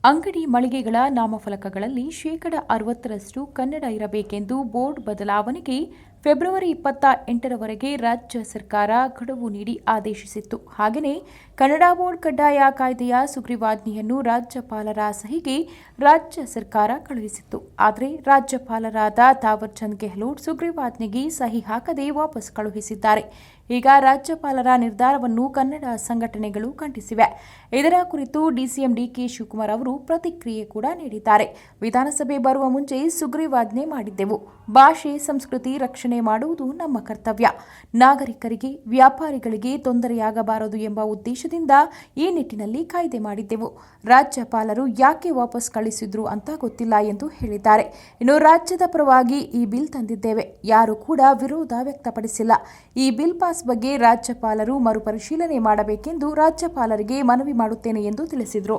ಅಂಗಡಿ ಮಳಿಗೆಗಳ ನಾಮಫಲಕಗಳಲ್ಲಿ 60% ಕನ್ನಡ ಇರಬೇಕೆಂದು ಬೋರ್ಡ್ ಬದಲಾವಣೆಗೆ ಫೆಬ್ರವರಿ 28ರವರೆಗೆ ರಾಜ್ಯ ಸರ್ಕಾರ ಗಡುವು ನೀಡಿ ಆದೇಶಿಸಿತ್ತು. ಹಾಗೆಯೇ ಕನ್ನಡ ಬೋರ್ಡ್ ಕಡ್ಡಾಯ ಕಾಯ್ದೆಯ ಸುಗ್ರೀವಾಜ್ಞೆಯನ್ನು ರಾಜ್ಯಪಾಲರ ಸಹಿಗೆ ರಾಜ್ಯ ಸರ್ಕಾರ ಕಳುಹಿಸಿತ್ತು. ಆದರೆ ರಾಜ್ಯಪಾಲರಾದ ಥಾವರ್ಚಂದ್ ಗೆಹ್ಲೋಟ್ ಸುಗ್ರೀವಾಜ್ಞೆಗೆ ಸಹಿ ಹಾಕದೆ ವಾಪಸ್ ಕಳುಹಿಸಿದ್ದಾರೆ. ಈಗ ರಾಜ್ಯಪಾಲರ ನಿರ್ಧಾರವನ್ನು ಕನ್ನಡ ಸಂಘಟನೆಗಳು ಖಂಡಿಸಿವೆ. ಇದರ ಕುರಿತು ಡಿಸಿಎಂ ಡಿಕೆ ಶಿವಕುಮಾರ್ ಅವರು ಪ್ರತಿಕ್ರಿಯೆ ಕೂಡ ನೀಡಿದ್ದಾರೆ. ವಿಧಾನಸಭೆ ಬರುವ ಮುಂಚೆ ಸುಗ್ರೀವಾಜ್ಞೆ ಮಾಡಿದ್ದೆವು. ಭಾಷೆ ಸಂಸ್ಕೃತಿ ರಕ್ಷಣೆ ಮಾಡುವುದು ನಮ್ಮ ಕರ್ತವ್ಯ. ನಾಗರಿಕರಿಗೆ ವ್ಯಾಪಾರಿಗಳಿಗೆ ತೊಂದರೆಯಾಗಬಾರದು ಎಂಬ ಉದ್ದೇಶದಿಂದ ಈ ನಿಟ್ಟಿನಲ್ಲಿ ಕಾಯ್ದೆ ಮಾಡಿದ್ದೆವು. ರಾಜ್ಯಪಾಲರು ಯಾಕೆ ವಾಪಸ್ ಕಳಿಸಿದ್ರು ಅಂತ ಗೊತ್ತಿಲ್ಲ ಎಂದು ಹೇಳಿದ್ದಾರೆ. ಇನ್ನು ರಾಜ್ಯದ ಪರವಾಗಿ ಈ ಬಿಲ್ ತಂದಿದ್ದೇವೆ. ಯಾರು ಕೂಡ ವಿರೋಧ ವ್ಯಕ್ತಪಡಿಸಿಲ್ಲ. ಈ ಬಿಲ್ ಪಾಸ್ ಬಗ್ಗೆ ರಾಜ್ಯಪಾಲರು ಮರುಪರಿಶೀಲನೆ ಮಾಡಬೇಕೆಂದು ರಾಜ್ಯಪಾಲರಿಗೆ ಮನವಿ ಮಾಡುತ್ತೇನೆ ಎಂದು ತಿಳಿಸಿದರು.